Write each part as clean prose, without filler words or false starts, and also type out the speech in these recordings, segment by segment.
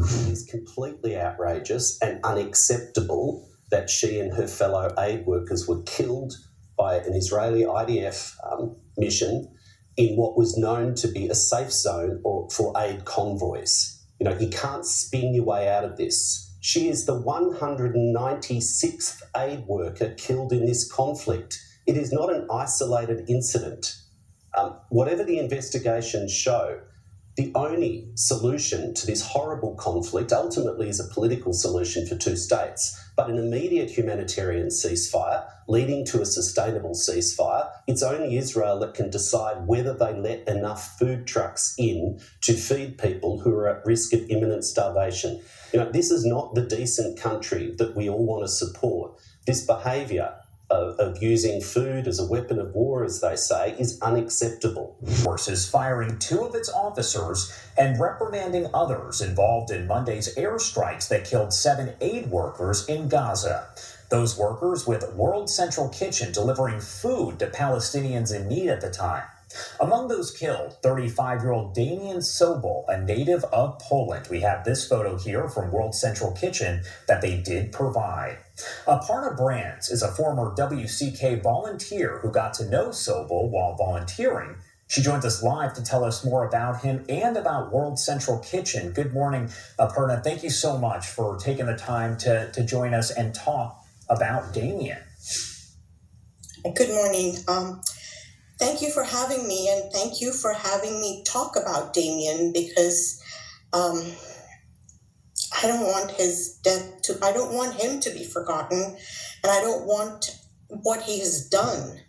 It is completely outrageous and unacceptable that she and her fellow aid workers were killed by an Israeli IDF mission in what was known to be a safe zone for aid convoys. You know, you can't spin your way out of this. She is the 196th aid worker killed in this conflict. It is not an isolated incident. Whatever the investigations show, the only solution to this horrible conflict ultimately is a political solution for two states, but an immediate humanitarian ceasefire leading to a sustainable ceasefire. It's only Israel that can decide whether they let enough food trucks in to feed people who are at risk of imminent starvation. You know, this is not the decent country that we all want to support. This behaviour of using food as a weapon of war, as they say, is unacceptable. Forces firing two of its officers and reprimanding others involved in Monday's airstrikes that killed 7 aid workers in Gaza. Those workers with World Central Kitchen delivering food to Palestinians in need at the time. Among those killed, 35-year-old Damian Sobol, a native of Poland. We have this photo here from World Central Kitchen that they did provide. Aparna Brands is a former WCK volunteer who got to know Sobol while volunteering. She joins us live to tell us more about him and about World Central Kitchen. Good morning, Aparna. Thank you so much for taking the time to join us and talk about Damian. Good morning. Thank you for having me, and thank you for having me talk about Damian, because I don't want his death I don't want him to be forgotten, and I don't want what he has done,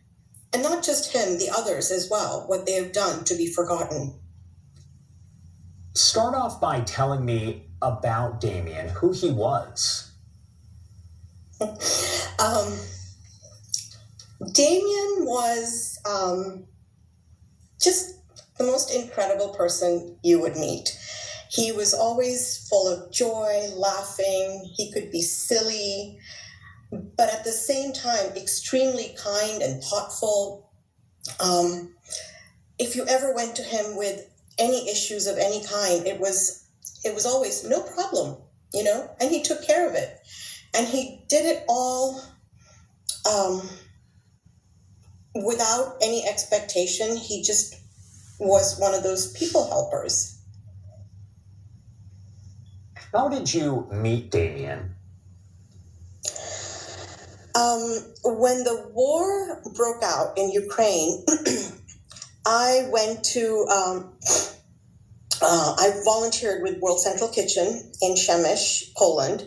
and not just him, the others as well, what they have done to be forgotten. Start off by telling me about Damian, who he was. Damian was just the most incredible person you would meet. He was always full of joy, laughing. He could be silly, but at the same time, extremely kind and thoughtful. If you ever went to him with any issues of any kind, it was always no problem, you know, and he took care of it. And he did it all without any expectation. He just was one of those people helpers. How did you meet Damian? When the war broke out in Ukraine, I went to, I volunteered with World Central Kitchen in Przemyśl, Poland,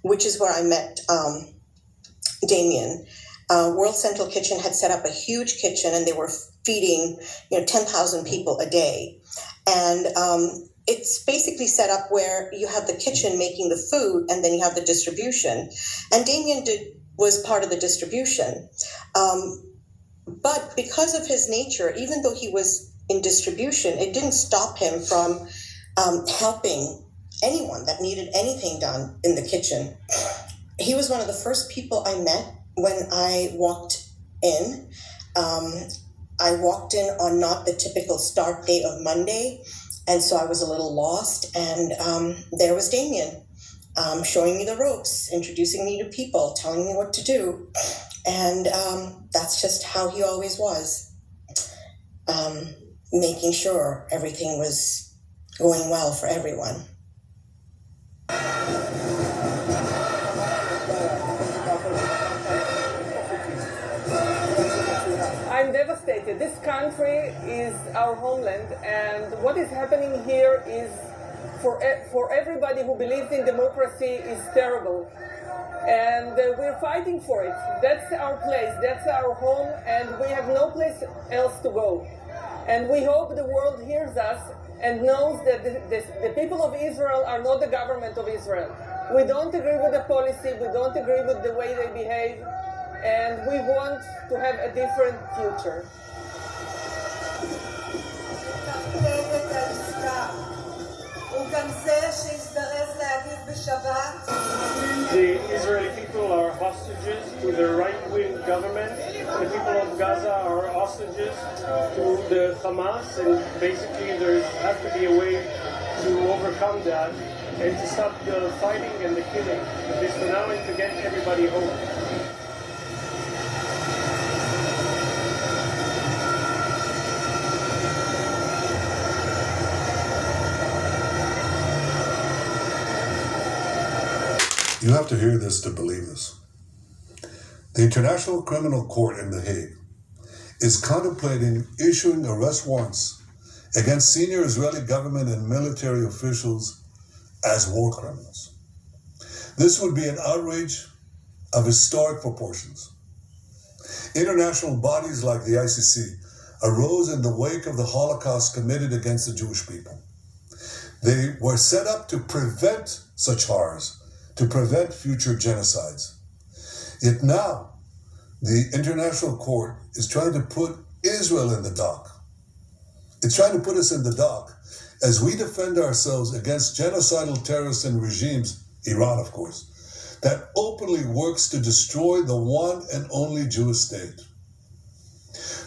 which is where I met Damian. World Central Kitchen had set up a huge kitchen, and they were feeding 10,000 people a day. And it's basically set up where you have the kitchen making the food, and then you have the distribution. And Damian was part of the distribution. But because of his nature, even though he was in distribution, it didn't stop him from helping anyone that needed anything done in the kitchen. He was one of the first people I met when I walked in. I walked in on not the typical start day of Monday, and so I was a little lost. And there was Damian showing me the ropes, introducing me to people, telling me what to do. And that's just how he always was, making sure everything was going well for everyone. I'm devastated. This country is our homeland, and what is happening here is for everybody who believes in democracy is terrible. And we're fighting for it. That's our place, that's our home, and we have no place else to go. And we hope the world hears us and knows that the people of Israel are not the government of Israel. We don't agree with the policy, we don't agree with the way they behave, and we want to have a different future. The Israeli people are hostages to the right-wing government. The people of Gaza are hostages to the Hamas, and basically there has to be a way to to overcome that and to stop the fighting and the killing, at least for now, and to get everybody home. You have to hear this to believe this. The International Criminal Court in The Hague is contemplating issuing arrest warrants against senior Israeli government and military officials as war criminals. This would be an outrage of historic proportions. International bodies like the ICC arose in the wake of the Holocaust committed against the Jewish people. They were set up to prevent such horrors, to prevent future genocides. Yet now, the International Court is trying to put Israel in the dock. It's trying to put us in the dock as we defend ourselves against genocidal terrorists and regimes, Iran of course, that openly works to destroy the one and only Jewish state.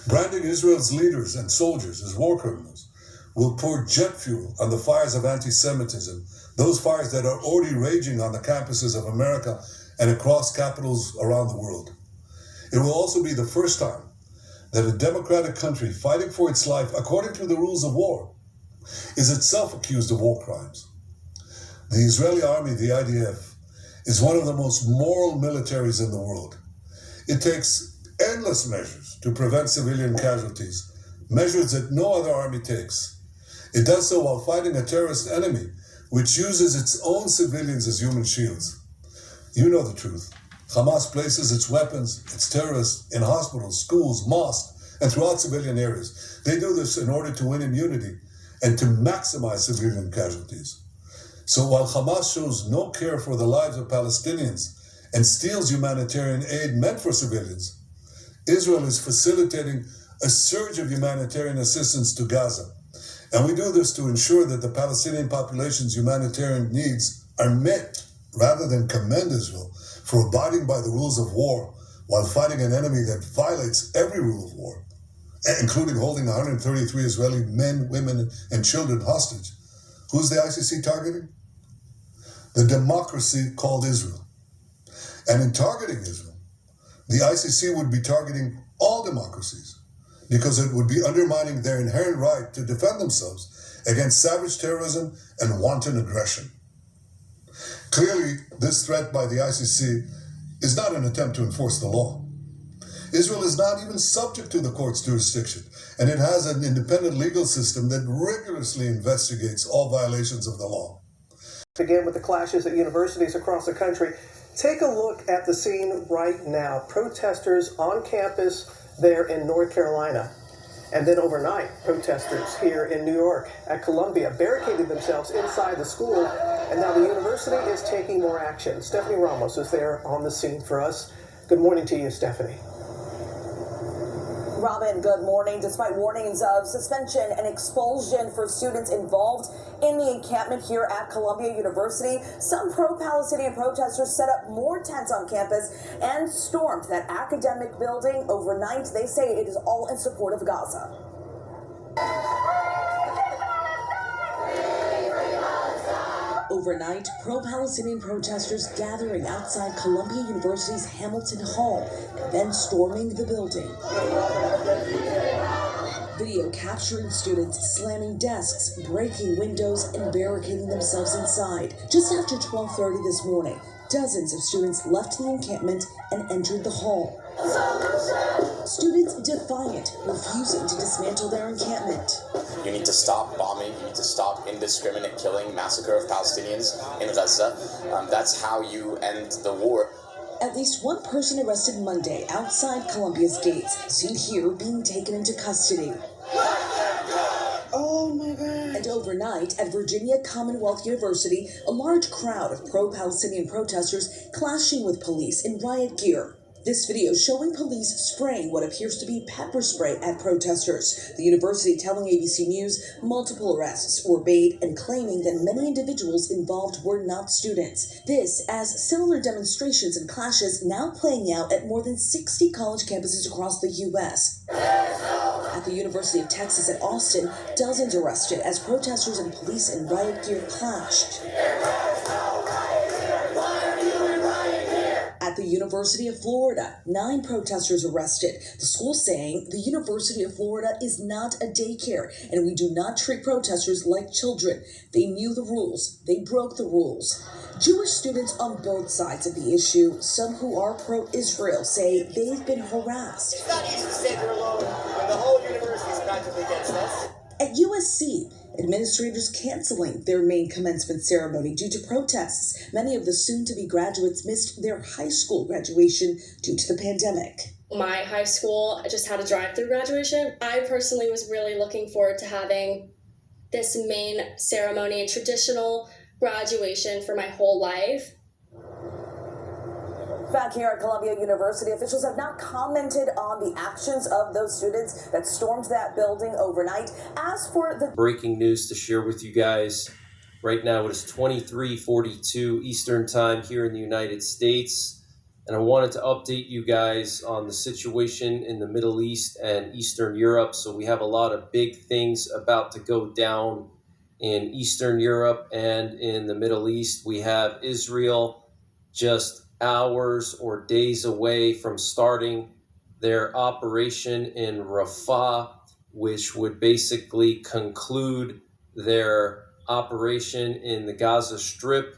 Branding Israel's leaders and soldiers as war criminals will pour jet fuel on the fires of anti-Semitism, those fires that are already raging on the campuses of America and across capitals around the world. It will also be the first time that a democratic country fighting for its life according to the rules of war is itself accused of war crimes. The Israeli army, the IDF, is one of the most moral militaries in the world. It takes endless measures to prevent civilian casualties, measures that no other army takes. It does so while fighting a terrorist enemy which uses its own civilians as human shields. You know the truth. Hamas places its weapons, its terrorists, in hospitals, schools, mosques, and throughout civilian areas. They do this in order to win immunity and to maximize civilian casualties. So while Hamas shows no care for the lives of Palestinians and steals humanitarian aid meant for civilians, Israel is facilitating a surge of humanitarian assistance to Gaza. And we do this to ensure that the Palestinian population's humanitarian needs are met, rather than commend Israel for abiding by the rules of war while fighting an enemy that violates every rule of war, including holding 133 Israeli men, women, and children hostage. Who's the ICC targeting? The democracy called Israel. And in targeting Israel, the ICC would be targeting all democracies because it would be undermining their inherent right to defend themselves against savage terrorism and wanton aggression. Clearly, this threat by the ICC is not an attempt to enforce the law. Israel is not even subject to the court's jurisdiction, and it has an independent legal system that rigorously investigates all violations of the law. Begin with the clashes at universities across the country. Take a look at the scene right now. Protesters on campus there in North Carolina. And then overnight, protesters here in New York at Columbia barricaded themselves inside the school, and now the university is taking more action. Stephanie Ramos is there on the scene for us. Good morning to you, Stephanie. Robin, good morning. Despite warnings of suspension and expulsion for students involved in the encampment here at Columbia University, some pro-Palestinian protesters set up more tents on campus and stormed that academic building overnight. They say it is all in support of Gaza. Overnight, pro-Palestinian protesters gathering outside Columbia University's Hamilton Hall and then storming the building. Video capturing students slamming desks, breaking windows, and barricading themselves inside. Just after 12:30 this morning, dozens of students left the encampment and entered the hall. Students defiant, refusing to dismantle their encampment. You need to stop bombing. You need to stop indiscriminate killing, massacre of Palestinians in Gaza. That's how you end the war. At least one person arrested Monday outside Columbia's gates, seen here being taken into custody. Oh my God. And overnight at Virginia Commonwealth University, a large crowd of pro-Palestinian protesters clashing with police in riot gear. This video showing police spraying what appears to be pepper spray at protesters. The university telling ABC News multiple arrests were made and claiming that many individuals involved were not students. This as similar demonstrations and clashes now playing out at more than 60 college campuses across the U.S. At the University of Texas at Austin, dozens arrested as protesters and police in riot gear clashed. At the University of Florida, 9 protesters arrested. The school saying the University of Florida is not a daycare and we do not treat protesters like children. They knew the rules. They broke the rules. Jewish students on both sides of the issue, some who are pro-Israel, say they've been harassed. It's not easy to say they're alone when the whole university is practically against us. At USC, administrators canceling their main commencement ceremony due to protests. Many of the soon-to-be graduates missed their high school graduation due to the pandemic. My high school just had a drive-through graduation. I personally was really looking forward to having this main ceremony and traditional graduation for my whole life. Back here at Columbia University, officials have not commented on the actions of those students that stormed that building overnight. As for the breaking news to share with you guys, right now it is 23:42 Eastern Time here in the United States, and I wanted to update you guys on the situation in the Middle East and Eastern Europe. So we have a lot of big things about to go down in Eastern Europe and in the Middle East. We have Israel just hours or days away from starting their operation in Rafah, which would basically conclude their operation in the Gaza Strip,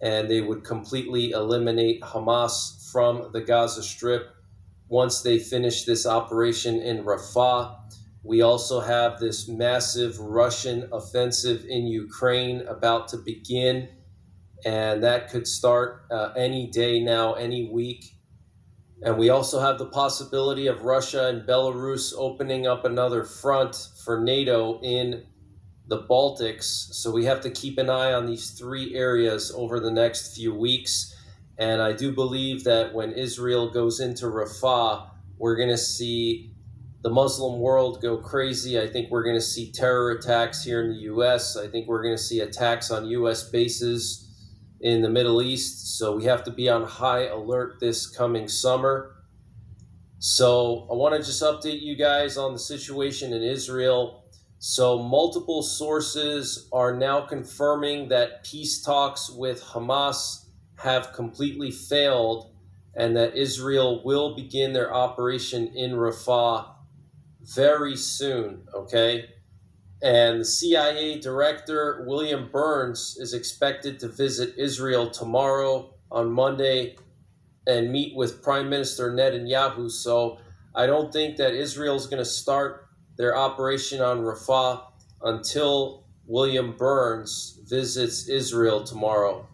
and they would completely eliminate Hamas from the Gaza Strip once they finish this operation in Rafah. We also have this massive Russian offensive in Ukraine about to begin, and that could start any day now, any week. And we also have the possibility of Russia and Belarus opening up another front for NATO in the Baltics. So we have to keep an eye on these 3 areas over the next few weeks. And I do believe that when Israel goes into Rafah, we're going to see the Muslim world go crazy. I think we're going to see terror attacks here in the U.S. I think we're going to see attacks on U.S. bases in the Middle East. So we have to be on high alert this coming summer. So I want to just update you guys on the situation in Israel. So multiple sources are now confirming that peace talks with Hamas have completely failed and that Israel will begin their operation in Rafah very soon, okay? And the CIA director, William Burns, is expected to visit Israel tomorrow on Monday and meet with Prime Minister Netanyahu. So I don't think that Israel is going to start their operation on Rafah until William Burns visits Israel tomorrow.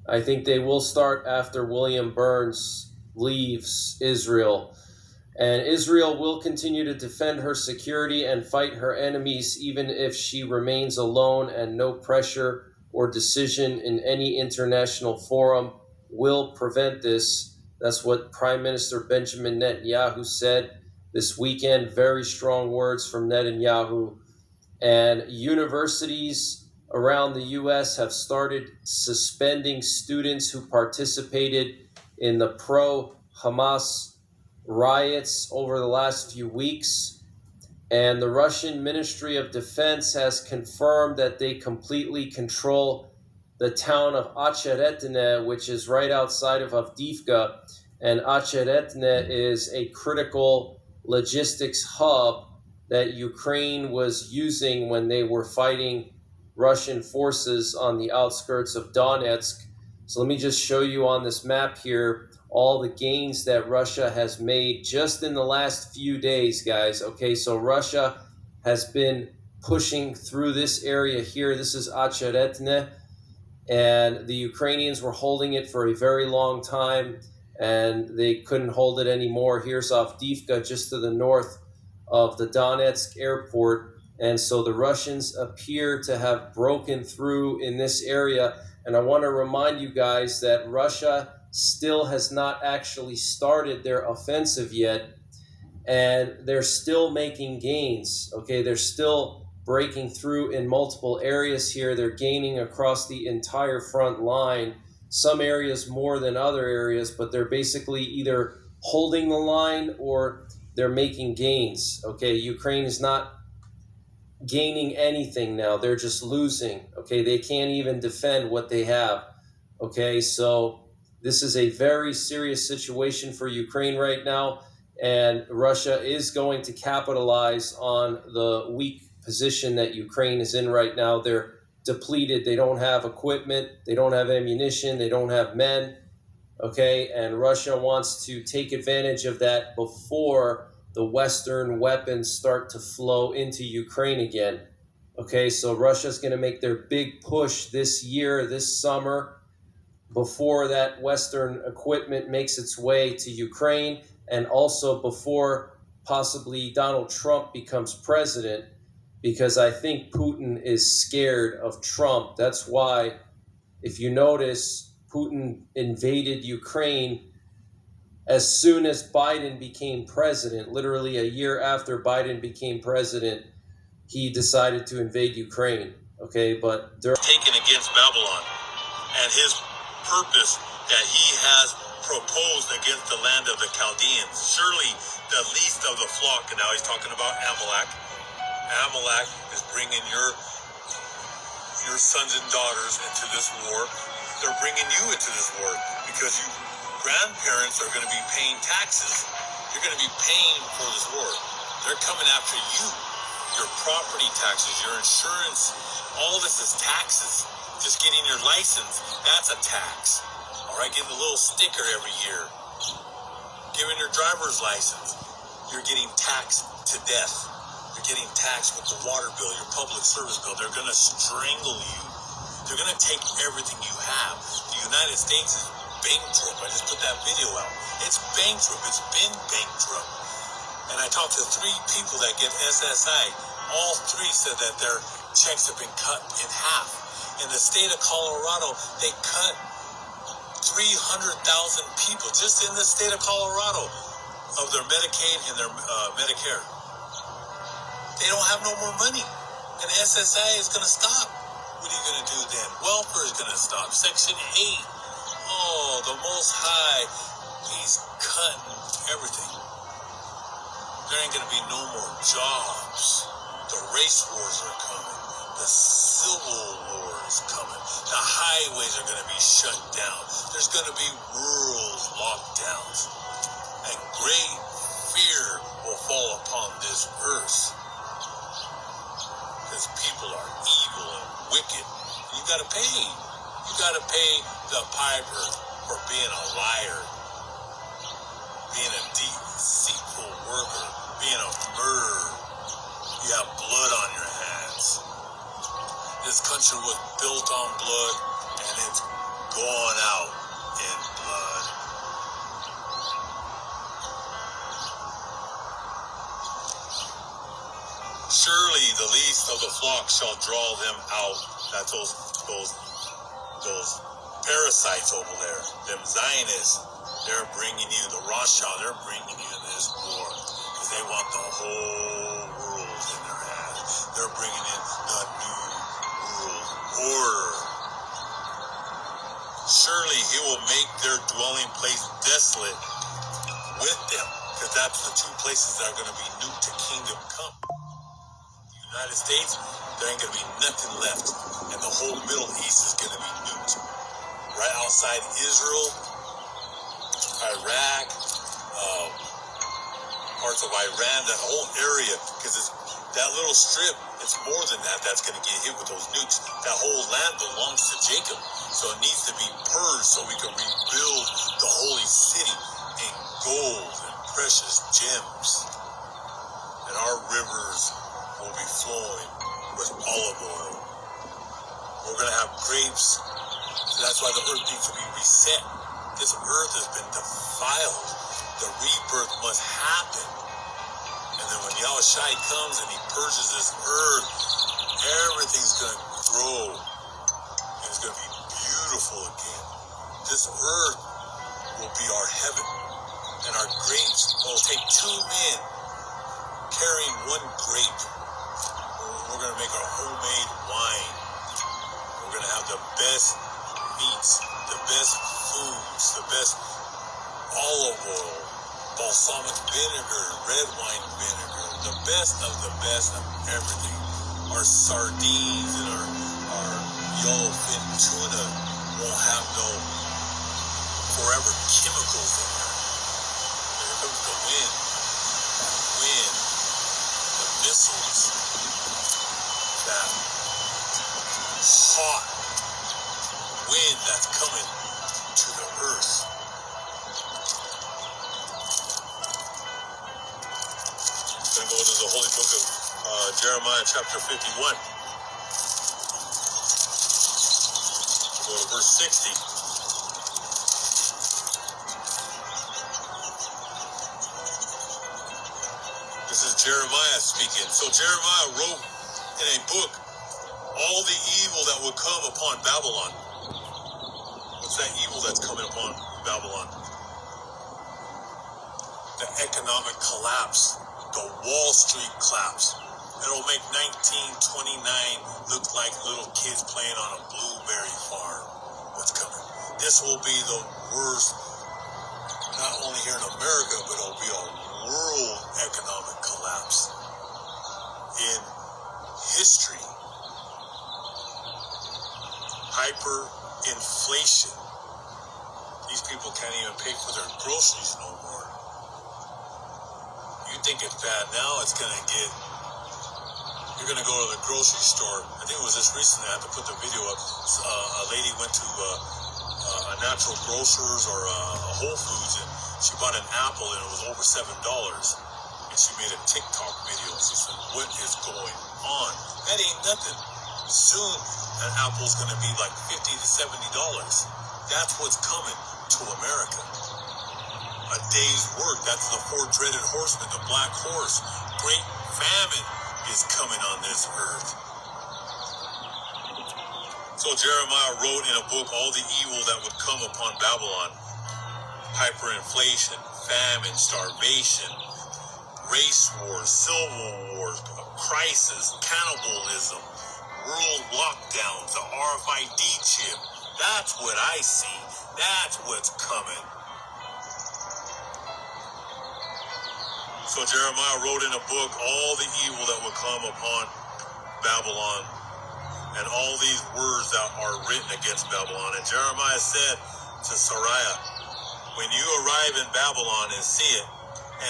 I think they will start after William Burns leaves Israel. And Israel will continue to defend her security and fight her enemies, even if she remains alone, and no pressure or decision in any international forum will prevent this. That's what Prime Minister Benjamin Netanyahu said this weekend. Very strong words from Netanyahu. And universities around the U.S. have started suspending students who participated in the pro-Hamas riots over the last few weeks. And the Russian Ministry of Defense has confirmed that they completely control the town of Acheretne, which is right outside of Avdiivka. And Acheretne is a critical logistics hub that Ukraine was using when they were fighting Russian forces on the outskirts of Donetsk. So let me just show you on this map here all the gains that Russia has made just in the last few days, guys. Okay, so Russia has been pushing through this area here. This is Acheretne, and the Ukrainians were holding it for a very long time, and they couldn't hold it anymore. Here's Avdiivka, just to the north of the Donetsk airport, and so the Russians appear to have broken through in this area. And I want to remind you guys that Russia still has not actually started their offensive yet, and they're still making gains. Okay, they're still breaking through in multiple areas here. They're gaining across the entire front line, some areas more than other areas, but they're basically either holding the line or they're making gains. Okay, Ukraine is not gaining anything now. They're just losing. Okay, they can't even defend what they have. Okay, so this is a very serious situation for Ukraine right now, and Russia is going to capitalize on the weak position that Ukraine is in right now. They're depleted. They don't have equipment. They don't have ammunition. They don't have men. Okay, and Russia wants to take advantage of that before the Western weapons start to flow into Ukraine again. Okay, so Russia's going to make their big push this year, this summer, before that Western equipment makes its way to Ukraine, and also before possibly Donald Trump becomes president, because I think Putin is scared of Trump. That's why, if you notice, Putin invaded Ukraine as soon as Biden became president. Literally a year after Biden became president, he decided to invade Ukraine. Okay, but they're taken against Babylon, and his purpose that he has proposed against the land of the Chaldeans. Surely the least of the flock, and now he's talking about Amalek. Amalek is bringing your sons and daughters into this war. They're bringing you into this war because you grandparents are going to be paying taxes. You're going to be paying for this war. They're coming after you. Your property taxes, your insurance, all this is taxes. Just getting your license, that's a tax. All right, getting a little sticker every year. Giving your driver's license, you're getting taxed to death. You're getting taxed with the water bill, your public service bill. They're going to strangle you. They're going to take everything you have. The United States is bankrupt. I just put that video out. It's bankrupt. It's been bankrupt. And I talked to 3 people that get SSI. All 3 said that their checks have been cut in half. In the state of Colorado, they cut 300,000 people just in the state of Colorado of their Medicaid and their Medicare. They don't have no more money. And SSI is going to stop. What are you going to do then? Welfare is going to stop. Section 8. Oh, the Most High, he's cutting everything. There ain't going to be no more jobs. The race wars are coming. The civil war is coming. The highways are going to be shut down. There's going to be world lockdowns. And great fear will fall upon this earth. Because people are evil and wicked. You got to pay. You got to pay the piper for being a liar, being a deceitful worker, being a murderer. You have blood on your hands. This country was built on blood, and it's going out in blood. Surely the least of the flock shall draw them out. That's those parasites over there, them Zionists. They're bringing you, the Rothschild, they're bringing you in this war because they want the whole world in their hands. They're bringing in the new world order. Surely he will make their dwelling place desolate with them, because that's the 2 places that are going to be nuked to kingdom come. The United States, there ain't going to be nothing left, and the whole Middle East is going to be nuked. Right outside Israel, Iraq, parts of Iran, that whole area, because it's that little strip, it's more than that that's going to get hit with those nukes. That whole land belongs to Jacob, so it needs to be purged so we can rebuild the holy city in gold and precious gems. And our rivers will be flowing with olive oil. We're going to have grapes. So that's why the earth needs to be reset. This earth has been defiled. The rebirth must happen. And then when Yahushai comes and he purges this earth, everything's going to grow. And it's going to be beautiful again. This earth will be our heaven. And our grapes will take 2 men carrying 1 grape. We're going to make our homemade wine. We're going to have the best meats, the best foods, the best olive oil. balsamic vinegar, red wine vinegar, the best of everything. Our sardines and our yellowfin tuna won't have no forever chemicals in there. Here comes the wind. The missiles, that hot wind that's coming to the earth. I'm going to go to the holy book of Jeremiah chapter 51. Go to verse 60. This is Jeremiah speaking. So Jeremiah wrote in a book all the evil that would come upon Babylon. What's that evil that's coming upon Babylon? The economic collapse, the Wall Street collapse. It'll make 1929 look like little kids playing on a blueberry farm. What's coming? This will be the worst, not only here in America, but it'll be a world economic collapse in history. Hyperinflation. These people can't even pay for their groceries no more. You think it's bad now, it's going to get... You're going to go to the grocery store. I think it was just recently, I had to put the video up. A lady went to a natural grocers or a Whole Foods, and she bought an apple, and it was over $7. And she made a TikTok video. She said, what is going on? That ain't nothing. Soon, an apple's going to be like $50 to $70. That's what's coming to America. A day's work. That's the four dreaded horsemen, the black horse. Great famine is coming on this earth. So Jeremiah wrote in a book all the evil that would come upon Babylon. Hyperinflation, famine, starvation, race wars, civil wars, crisis, cannibalism, world lockdowns, the RFID chip. That's what I see. That's what's coming. So Jeremiah wrote in a book all the evil that would come upon Babylon and all these words that are written against Babylon. And Jeremiah said to Sariah, when you arrive in Babylon and see it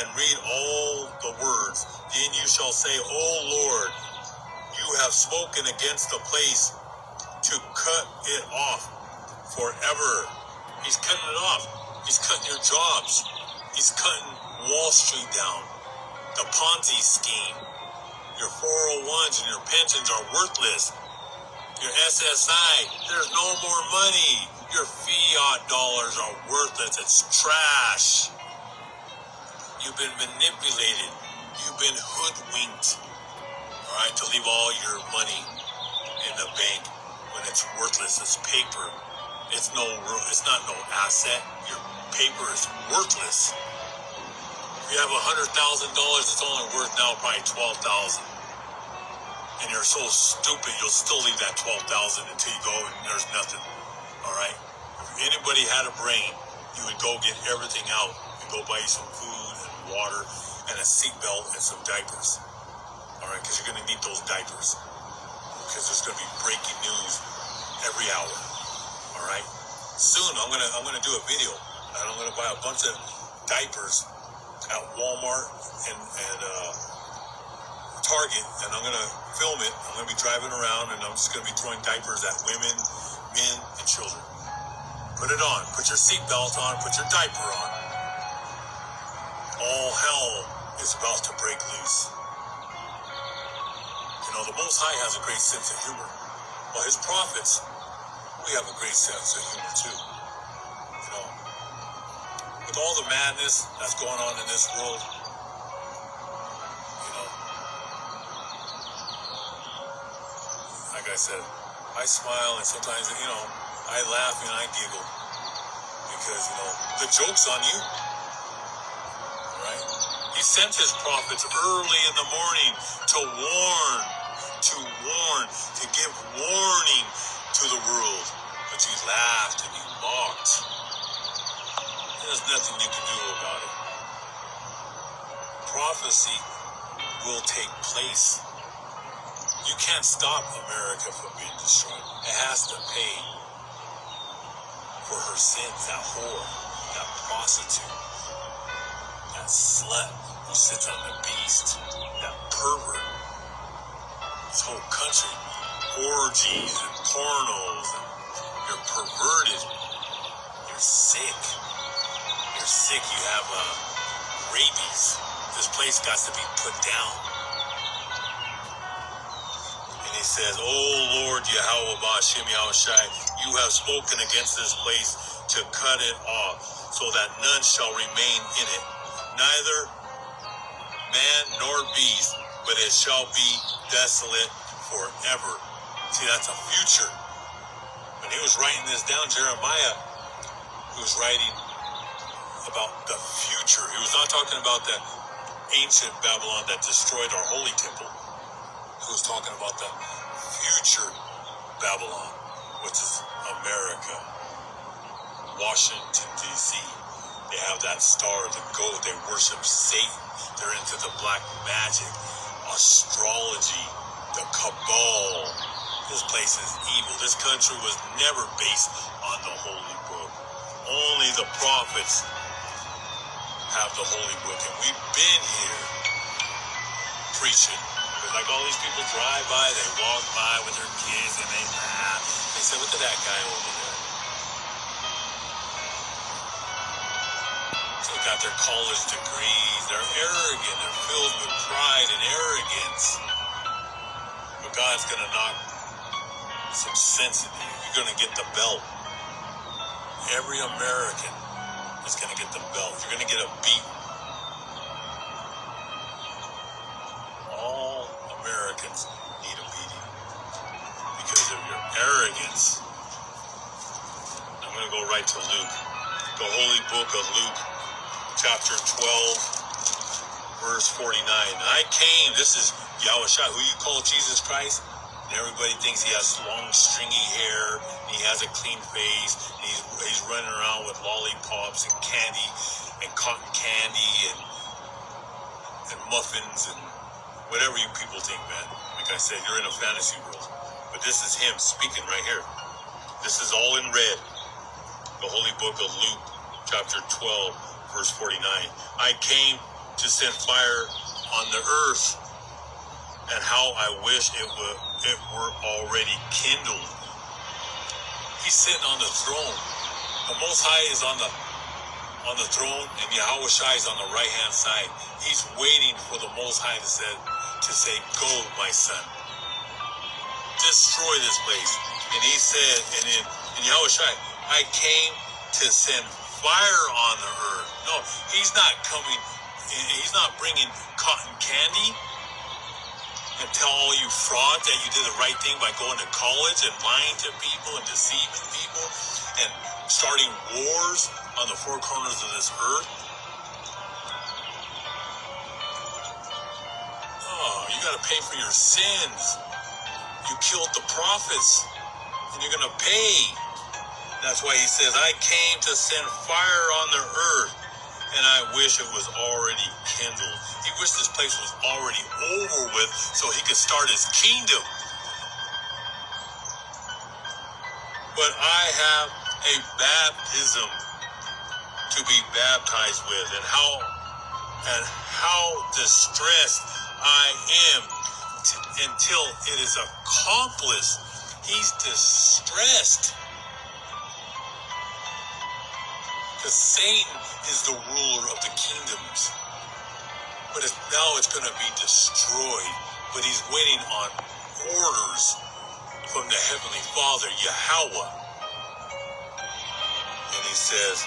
and read all the words, then you shall say, O Lord, you have spoken against the place to cut it off forever. He's cutting it off. He's cutting your jobs. He's cutting Wall Street down. The Ponzi scheme. Your 401s and your pensions are worthless. Your SSI, there's no more money. Your fiat dollars are worthless. It's trash. You've been manipulated. You've been hoodwinked. All right, to leave all your money in the bank when it's worthless. It's paper. It's not no asset. Your paper is worthless. If you have $100,000, it's only worth now probably $12,000. And you're so stupid, you'll still leave that $12,000 until you go and there's nothing. All right? If anybody had a brain, you would go get everything out and go buy you some food and water and a seatbelt and some diapers. All right? Because you're going to need those diapers. Because there's going to be breaking news every hour. All right? Soon, I'm gonna do a video. And I'm going to buy a bunch of diapers at Walmart and Target, and I'm gonna film it. I'm gonna be driving around, and I'm just gonna be throwing diapers at women, men, and children. Put it on. Put your seatbelt on. Put your diaper on. All hell is about to break loose. You know, the Most High has a great sense of humor. Well, His prophets, we have a great sense of humor too. You know, with all the madness that's going on in this world, like I said, I smile and sometimes, you know, I laugh and I giggle because, you know, the joke's on you, right? He sent His prophets early in the morning to give warning to the world, but you laughed and you mocked. There's nothing you can do about it. prophecy will take place. You can't stop America from being destroyed. It has to pay for her sins. That whore, that prostitute, that slut who sits on the beast, that pervert. This whole country, orgies and pornos, and you're perverted. You're sick. You're sick. You have rabies. This place got to be put down. And he says, "Oh Lord Yahweh Ba'Shem Yahushai, you have spoken against this place to cut it off, so that none shall remain in it, neither man nor beast, but it shall be desolate forever." See, that's a future. When he was writing this down, Jeremiah, he was writing about the future. He was not talking about the ancient Babylon that destroyed our holy temple. He was talking about the future Babylon, which is America, Washington, D.C. They have that star, the goat. They worship Satan. They're into the black magic, astrology, the cabal. This place is evil. This country was never based on the holy book. Only the prophets have the holy book, and we've been here preaching. But like all these people drive by, they walk by with their kids, and they laugh. They say, "Look at that guy over there." So they got their college degrees. They're arrogant. They're filled with pride and arrogance. But God's going to knock some sense into you. You're going to get the belt. Every American is going to get the belt. You're going to get a beat. All Americans need a beating because of your arrogance. I'm going to go right to Luke, the holy book of Luke, chapter 12, verse 49. I came, this is Yahushua, who you call Jesus Christ. And everybody thinks he has long, stringy hair, and he has a clean face, and he's running around with lollipops and candy, and cotton candy, and muffins, and whatever you people think, man. Like I said, you're in a fantasy world. But this is him speaking right here. This is all in red. The holy book of Luke, chapter 12, verse 49. I came to send fire on the earth, and how I wish it were already kindled. He's sitting on the throne. The Most High is on the throne, and Yahweh Shai is on the right hand side. He's waiting for the Most High to say, "Go, my son, destroy this place." And he said, and in Yahweh Shai, I came to send fire on the earth. No, he's not coming. He's not bringing cotton candy and tell all you fraud that you did the right thing by going to college and lying to people and deceiving people and starting wars on the four corners of this earth. Oh, you got to pay for your sins. You killed the prophets, and you're going to pay. That's why he says, I came to send fire on the earth, and I wish it was already kindled. He wished this place was already over with so he could start his kingdom. But I have a baptism to be baptized with, and how distressed I am until it is accomplished. He's distressed. Because Satan is the ruler of the kingdoms. But now it's going to be destroyed. But he's waiting on orders from the Heavenly Father, Yahweh. And he says,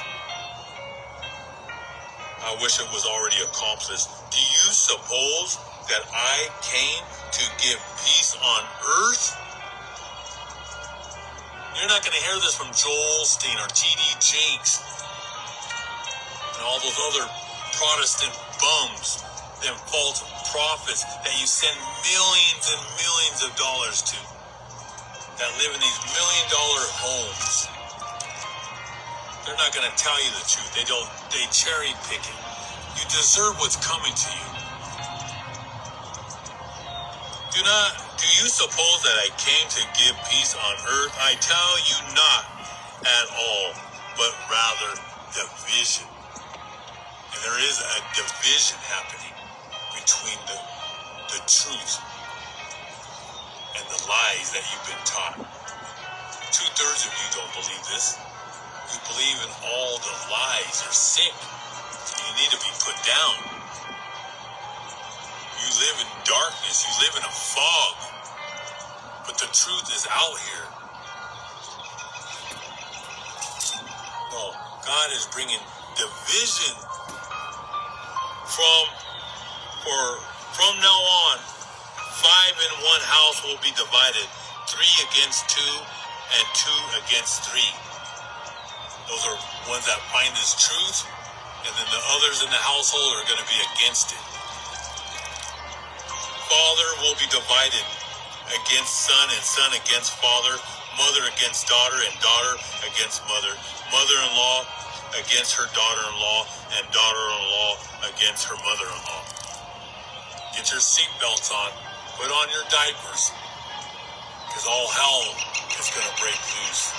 I wish it was already accomplished. Do you suppose that I came to give peace on earth? You're not going to hear this from Joel Osteen or T.D. Jakes and all those other Protestant bums, them false prophets that you send millions and millions of dollars to, that live in these $1 million homes. They're not going to tell you the truth. They cherry pick it. You deserve what's coming to you. Do you suppose that I came to give peace on earth? I tell you not at all, but rather division. And there is a division happening between the truth and the lies that you've been taught. 2/3 of you don't believe this. You believe in all the lies. You're sick. You need to be put down. You live in darkness. You live in a fog. But the truth is out here. No, God is bringing division. From now on, 5 in one house will be divided, 3 against 2 and 2 against 3. Those are ones that find this truth, and then the others in the household are going to be against it. Father will be divided against son and son against father, mother against daughter and daughter against mother, mother-in-law against her daughter-in-law, and daughter-in-law against her mother-in-law. Get your seatbelts on, put on your diapers, because all hell is going to break loose.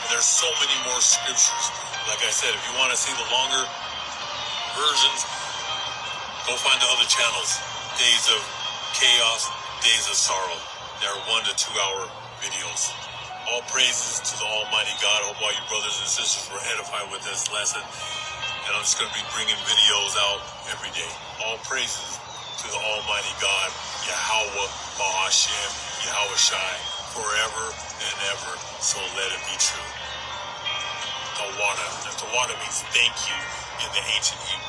And there's so many more scriptures. Like I said, if you want to see the longer versions, go find the other channels. Days of Chaos, Days of Sorrow. They're 1 to 2 hour videos. All praises to the Almighty God. I hope all you brothers and sisters were edified with this lesson. And I'm just going to be bringing videos out every day. All praises to the Almighty God, Yahweh, Bahashem, Yahweh Shai, forever and ever. So let it be true. Tawada. And Tawada means thank you in the ancient Hebrew.